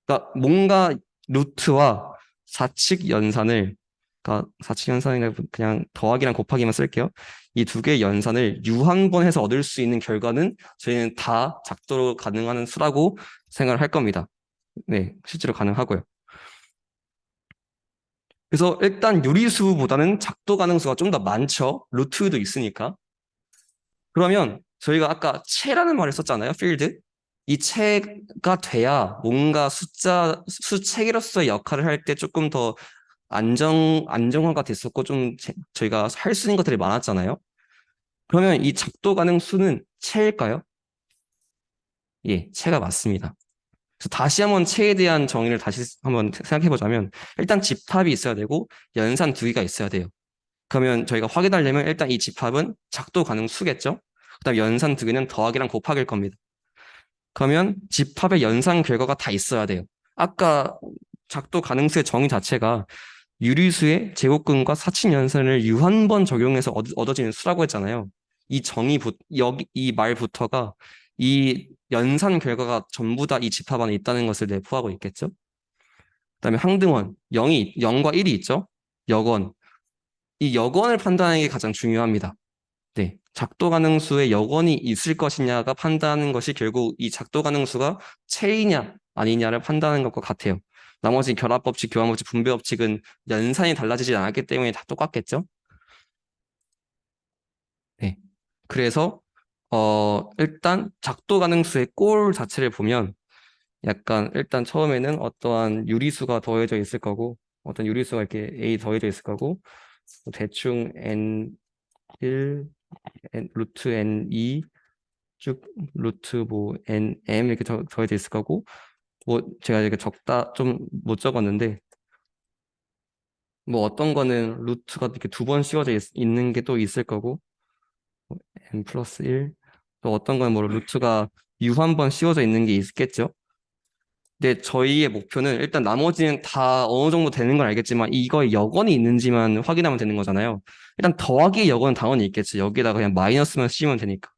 그러니까 뭔가 루트와 사칙 연산을 그러니까 사칙 연산이나 그냥 더하기랑 곱하기만 쓸게요. 이 두 개의 연산을 유한번해서 얻을 수 있는 결과는 저희는 다 작도로 가능한 수라고 생각을 할 겁니다. 네, 실제로 가능하고요. 그래서 일단 유리수보다는 작도 가능수가 좀 더 많죠. 루트도 있으니까. 그러면 저희가 아까 체라는 말을 썼잖아요. 필드. 이 체가 돼야 뭔가 수체계로서의 역할을 할 때 조금 더 안정화가 됐었고 좀 저희가 할 수 있는 것들이 많았잖아요. 그러면 이 작도 가능 수는 체일까요? 예, 체가 맞습니다. 그래서 다시 한번 체에 대한 정의를 다시 한번 생각해 보자면 일단 집합이 있어야 되고 연산 두 개가 있어야 돼요. 그러면 저희가 확인하려면 일단 이 집합은 작도 가능 수겠죠? 그다음 연산 두 개는 더하기랑 곱하기일 겁니다. 그러면 집합의 연산 결과가 다 있어야 돼요. 아까 작도 가능수의 정의 자체가 유리수의 제곱근과 사칙 연산을 유한번 적용해서 얻어지는 수라고 했잖아요. 이 여기 이 말부터가 이 연산 결과가 전부 다 이 집합 안에 있다는 것을 내포하고 있겠죠. 그다음에 항등원 0과 1이 있죠. 여건 이 여건을 판단하는 게 가장 중요합니다. 네, 작도 가능수에 여건이 있을 것이냐가 판단하는 것이 결국 이 작도 가능수가 체이냐 아니냐를 판단하는 것과 같아요. 나머지 결합법칙, 교환법칙, 분배법칙은 연산이 달라지지 않았기 때문에 다 똑같겠죠? 네. 그래서 일단 작도 가능수의 꼴 자체를 보면 약간 일단 처음에는 어떠한 유리수가 더해져 있을 거고 어떤 유리수가 이렇게 A 더해져 있을 거고 대충 N1, 루트 N2 쭉 루트 뭐 nm 이렇게 더해져 있을 거고 뭐 제가 이렇게 적다 좀 못 적었는데 뭐 어떤 거는 루트가 이렇게 두 번 씌워져 있는 게 또 있을 거고 n 플러스 1 또 어떤 거는 뭐 루트가 유한번 씌워져 있는 게 있겠죠. 근데 저희의 목표는 일단 나머지는 다 어느 정도 되는 걸 알겠지만 이거에 여건이 있는지만 확인하면 되는 거잖아요. 일단 더하기의 여건은 당연히 있겠죠. 여기에다가 그냥 마이너스만 씌우면 되니까.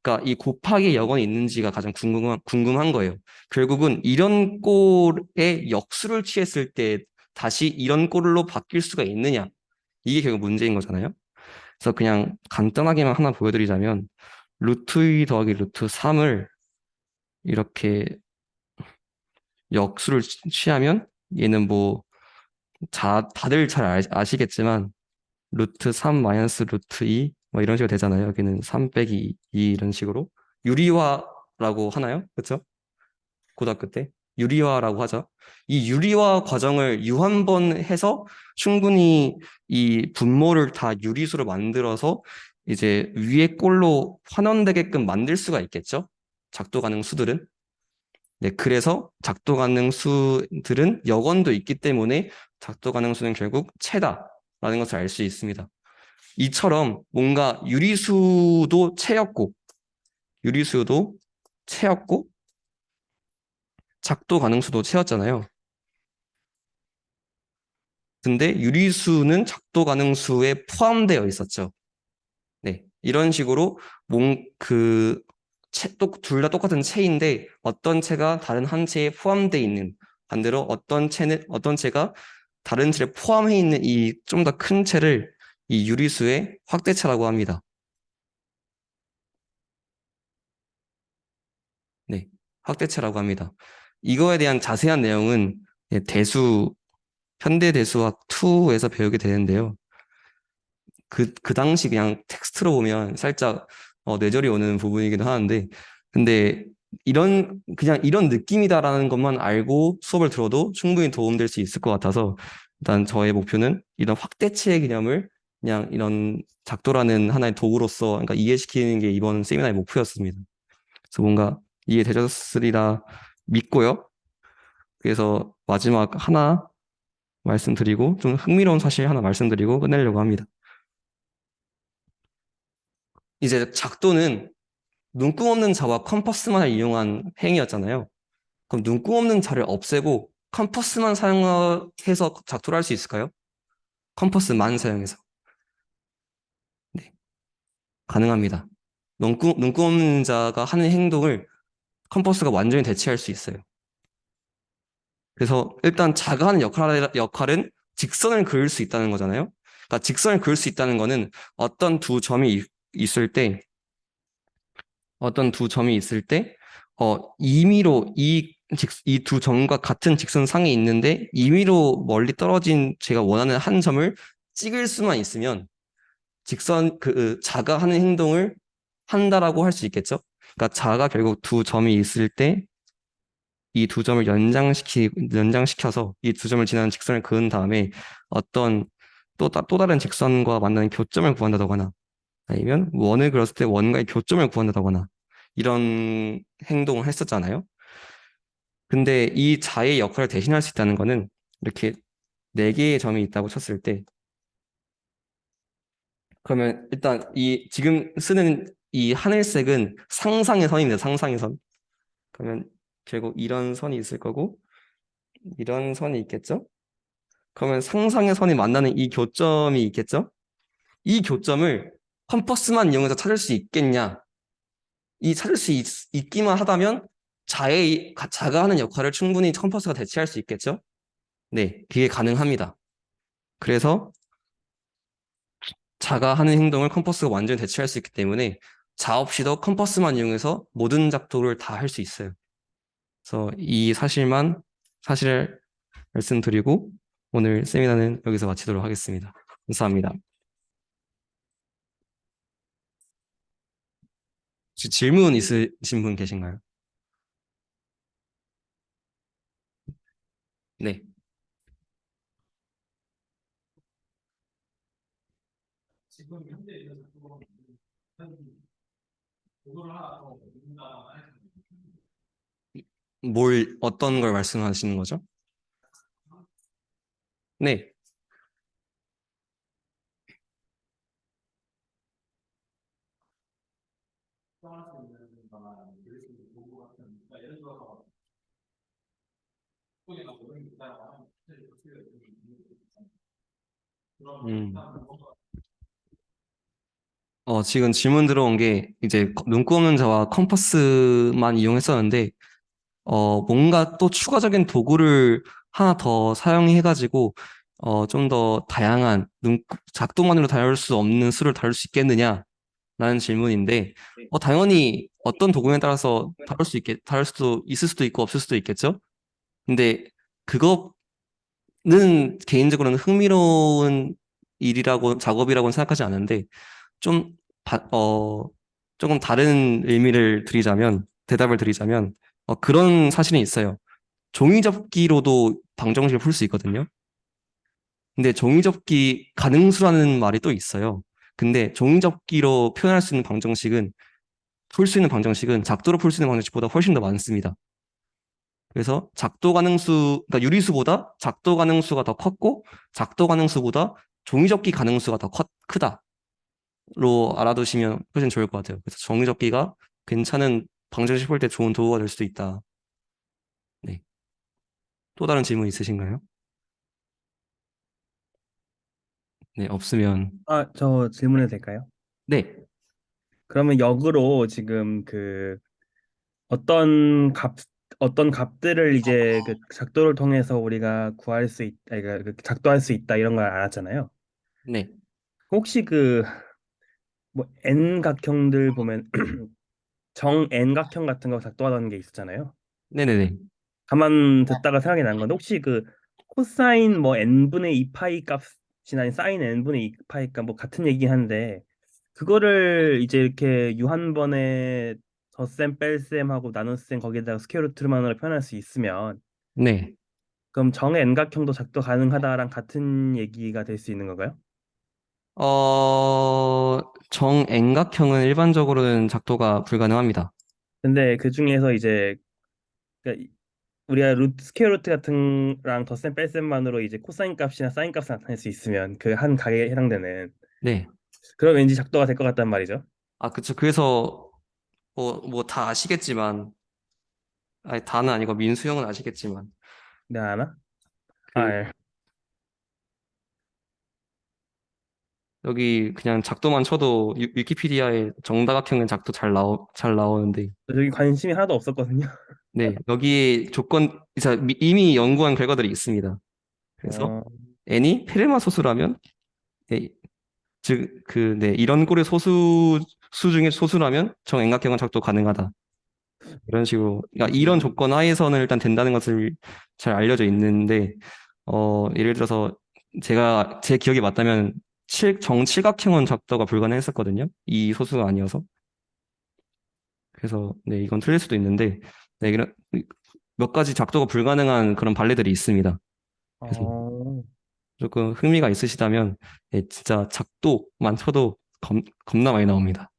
그러니까 이 곱하기 여건이 있는지가 가장 궁금한 거예요. 결국은 이런 꼴의 역수를 취했을 때 다시 이런 꼴로 바뀔 수가 있느냐? 이게 결국 문제인 거잖아요. 그래서 그냥 간단하게만 하나 보여드리자면 루트 2 더하기 루트 3을 이렇게 역수를 취하면 얘는 뭐 다들 잘 아시겠지만 루트 3 마이너스 루트 2 뭐 이런 식으로 되잖아요. 여기는 3 빼기 2 이런 식으로 유리화라고 하나요? 그렇죠? 고등학교 때 유리화라고 하죠. 이 유리화 과정을 유한번 해서 충분히 이 분모를 다 유리수로 만들어서 이제 위에 꼴로 환원되게끔 만들 수가 있겠죠. 작도 가능 수들은. 네, 그래서 작도 가능 수들은 여건도 있기 때문에 작도 가능 수는 결국 체다라는 것을 알 수 있습니다. 이처럼 뭔가 유리수도 체였고 유리수도 체였고 작도 가능수도 채웠잖아요. 근데 유리수는 작도 가능수에 포함되어 있었죠. 네. 이런 식으로 둘 다 똑같은 체인데 어떤 체가 다른 한 체에 포함되어 있는 반대로 어떤 체가 다른 체에 포함해 있는 이 좀 더 큰 체를 이 유리수의 확대체라고 합니다. 네. 확대체라고 합니다. 이거에 대한 자세한 내용은 현대대수학 2에서 배우게 되는데요. 그 당시 그냥 텍스트로 보면 살짝 뇌절이 오는 부분이기도 하는데, 근데 그냥 이런 느낌이다라는 것만 알고 수업을 들어도 충분히 도움될 수 있을 것 같아서, 일단 저의 목표는 이런 확대치의 개념을 그냥 이런 작도라는 하나의 도구로서 그러니까 이해시키는 게 이번 세미나의 목표였습니다. 그래서 뭔가 이해되셨으리라 믿고요. 그래서 마지막 하나 말씀드리고 좀 흥미로운 사실 하나 말씀드리고 끝내려고 합니다. 이제 작도는 눈금 없는 자와 컴퍼스만을 이용한 행위였잖아요. 그럼 눈금 없는 자를 없애고 컴퍼스만 사용해서 작도를 할 수 있을까요? 컴퍼스만 사용해서. 네, 가능합니다. 눈금 없는 자가 하는 행동을 컴퍼스가 완전히 대체할 수 있어요. 그래서 일단 자가 하는 역할은 직선을 그을 수 있다는 거잖아요. 그러니까 직선을 그을 수 있다는 거는 어떤 두 점이 있을 때 어떤 두 점이 있을 때, 임의로 이 두 점과 같은 직선상에 있는데, 임의로 멀리 떨어진 제가 원하는 한 점을 찍을 수만 있으면, 자가 하는 행동을 한다라고 할 수 있겠죠? 그러니까 자가 결국 두 점이 있을 때, 이 두 점을 연장시켜서 이 두 점을 지나는 직선을 그은 다음에 어떤 또 다른 직선과 만나는 교점을 구한다거나 아니면 원을 그렸을 때 원과의 교점을 구한다거나 이런 행동을 했었잖아요. 근데 이 자의 역할을 대신할 수 있다는 거는 이렇게 네 개의 점이 있다고 쳤을 때 그러면 일단 이 지금 쓰는 이 하늘색은 상상의 선입니다. 상상의 선. 그러면 결국 이런 선이 있을 거고 이런 선이 있겠죠? 그러면 상상의 선이 만나는 이 교점이 있겠죠? 이 교점을 컴퍼스만 이용해서 찾을 수 있겠냐? 찾을 수 있기만 하다면 자가 하는 역할을 충분히 컴퍼스가 대체할 수 있겠죠? 네, 그게 가능합니다. 그래서 자가 하는 행동을 컴퍼스가 완전히 대체할 수 있기 때문에 자 없이도 컴퍼스만 이용해서 모든 작도를 다 할 수 있어요. 그래서 이 사실을 말씀드리고 오늘 세미나는 여기서 마치도록 하겠습니다. 감사합니다. 혹시 질문 있으신 분 계신가요? 네. 어떤 걸 말씀하시는 거죠? 네. 음. 지금 질문 들어온 게 이제 눈곱 없는 자와 컴퍼스만 이용했었는데 뭔가 또 추가적인 도구를 하나 더 사용해가지고 좀 더 다양한 작동만으로 다룰 수 없는 수를 다룰 수 있겠느냐라는 질문인데 당연히 어떤 도구에 따라서 다룰 수도 있을 수도 있고 없을 수도 있겠죠. 근데 그거는 개인적으로는 흥미로운 작업이라고는 생각하지 않는데 좀, 다- 어, 조금 다른 대답을 드리자면, 그런 사실이 있어요. 종이접기로도 방정식을 풀 수 있거든요. 근데 종이접기 가능수라는 말이 또 있어요. 근데 종이접기로 풀 수 있는 방정식은 작도로 풀 수 있는 방정식보다 훨씬 더 많습니다. 그래서 그러니까 유리수보다 작도 가능수가 더 컸고, 작도 가능수보다 종이접기 가능수가 더 크다. 로 알아두시면 훨씬 좋을 것 같아요. 그래서 종이접기가 괜찮은 방정식 풀 때 좋은 도구가 될 수도 있다. 네. 또 다른 질문 있으신가요? 네, 없으면 저 질문해도 될까요? 네, 그러면 역으로 지금 어떤 값, 어떤 값들을 이제 그 작도를 통해서 우리가 구할 수 있, 아니, 작도할 수 있다 이런 걸 알았잖아요. 네, 혹시 뭐 N각형들 보면 정 N각형 같은 거 작도하는 게 있었잖아요. 네네네. 가만 듣다가 생각이 난 건데 혹시 코사인 뭐 N분의 2 파이 값 아닌 사인 n분의 2파이니까 뭐 같은 얘기긴 한데 그거를 이제 이렇게 유한번에 덧셈 뺄셈 하고 나눗셈 거기에다가 스퀘어 루트만으로 표현할 수 있으면 네. 그럼 정 N각형도 작도 가능하다랑 같은 얘기가 될 수 있는 건가요? 정円각형은 일반적으로는 작도가 불가능합니다. 근데 그 중에서 이제 그러니까 우리가 루트 스퀘어 루트 같은 랑 덧셈 뺄셈만으로 이제 코사인 값이나 사인 값을 나타낼 수 있으면 그 한 각에 해당되는 네. 그럼 왠지 작도가 될 것 같단 말이죠. 아, 그쵸. 그래서 뭐 다 아시겠지만, 아니, 다는 아니고 민수 형은 아시겠지만, 네, 아나? 아, 그 예. 여기 그냥 작도만 쳐도 위키피디아에 정다각형의 작도 잘 나오는데, 저기 관심이 하나도 없었거든요. 네, 여기에 이제 이미 연구한 결과들이 있습니다. 그래서 어, n이 페르마 소수라면, 네, 네, 이런 꼴의 수 중에 소수라면 정円각형은 작도 가능하다. 이런 식으로, 그러니까 이런 음, 조건 하에서는 일단 된다는 것을 잘 알려져 있는데, 예를 들어서 제 기억이 맞다면 정칠각형은 작도가 불가능했었거든요. 이 소수가 아니어서. 그래서 네, 이건 틀릴 수도 있는데, 네, 몇 가지 작도가 불가능한 그런 판례들이 있습니다. 그래서 어, 조금 흥미가 있으시다면, 네, 진짜 작도만 쳐도 겁나 많이 나옵니다.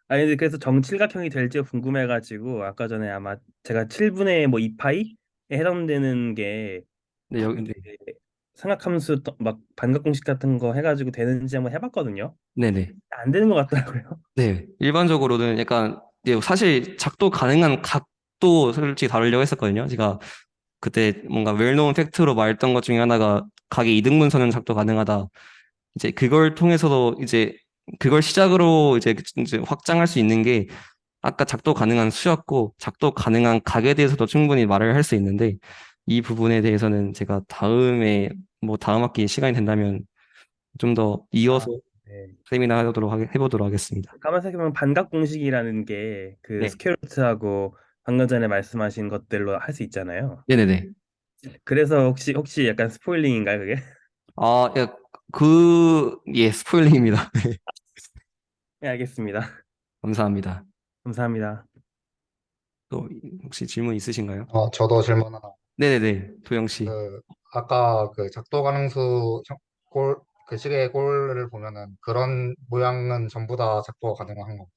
아니 근데 그래서 정칠각형이 될지 궁금해가지고 아까 전에 아마 제가 7분의 뭐 2파이에 해당되는 게 네, 네, 이제 삼각함수 막 반각공식 같은 거 해가지고 되는지 한번 해봤거든요. 네네. 안 되는 것 같더라고요. 네, 일반적으로는 약간, 네, 사실 작도 가능한 각도 솔직히 다루려고 했었거든요. 제가 그때 뭔가 웰노운 팩트로 말했던 것 중에 하나가 각의 이등분선은 작도 가능하다. 이제 그걸 통해서도 이제 그걸 시작으로 이제 확장할 수 있는 게 아까 작도 가능한 수였고 작도 가능한 각에 대해서도 충분히 말을 할 수 있는데 이 부분에 대해서는 제가 다음에 뭐 다음 학기 시간이 된다면 좀 더 아, 이어서 네. 세미나 해보도록 하겠습니다. 가만 생각해보면 반각공식이라는 게 그 네. 스퀘어 루트하고 방금 전에 말씀하신 것들로 할 수 있잖아요. 네네네. 그래서 혹시 약간 스포일링인가요, 그게? 아, 예, 스포일링입니다. 네. 네, 알겠습니다. 감사합니다. 감사합니다. 또 혹시 질문 있으신가요? 저도 질문 하나. 네네네, 도영 씨. 그, 아까 그 작도 가능수 꼴, 그 시계의 꼴을 보면은 그런 모양은 전부 다 작도가 가능한 거.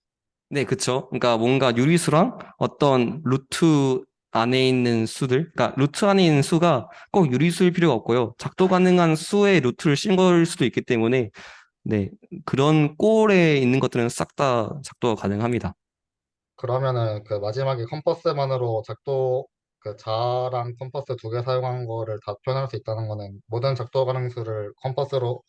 네, 그쵸. 그러니까 뭔가 유리수랑 어떤 루트 안에 있는 수들, 그러니까 루트 안에 있는 수가 꼭 유리수일 필요가 없고요. 작도 가능한 수의 루트를 씌운 걸 수도 있기 때문에, 네, 그런 꼴에 있는 것들은 싹 다 작도가 가능합니다. 그러면은 그 마지막에 컴퍼스만으로 작도 그 자랑 컴퍼스 두 개 사용한 거를 다 표현할 수 있다는 거는 모든 작도 가능수를 컴퍼스로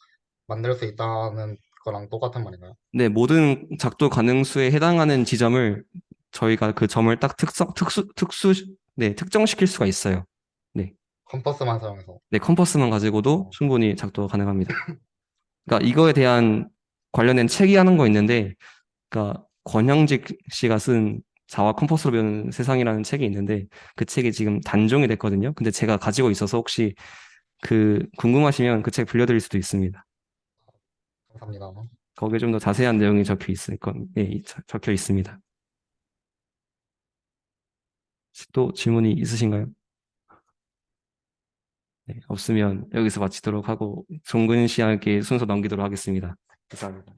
만들 수 있다는 거랑 똑같은 말인가요? 네, 모든 작도 가능수에 해당하는 지점을 저희가 그 점을 딱 네, 특정시킬 수가 있어요. 네, 컴퍼스만 사용해서. 네, 컴퍼스만 가지고도 어, 충분히 작도가 가능합니다. 그러니까 이거에 대한 관련된 책이 하는 거 있는데, 그러니까 권형직 씨가 쓴 자와 컴퍼스로 배우는 세상이라는 책이 있는데, 그 책이 지금 단종이 됐거든요. 근데 제가 가지고 있어서 혹시 그 궁금하시면 그 책 빌려드릴 수도 있습니다. 감사합니다. 거기에 좀 더 자세한 내용이 예, 적혀 있습니다. 또 질문이 있으신가요? 네, 없으면 여기서 마치도록 하고 종근 씨에게 순서 넘기도록 하겠습니다. 감사합니다.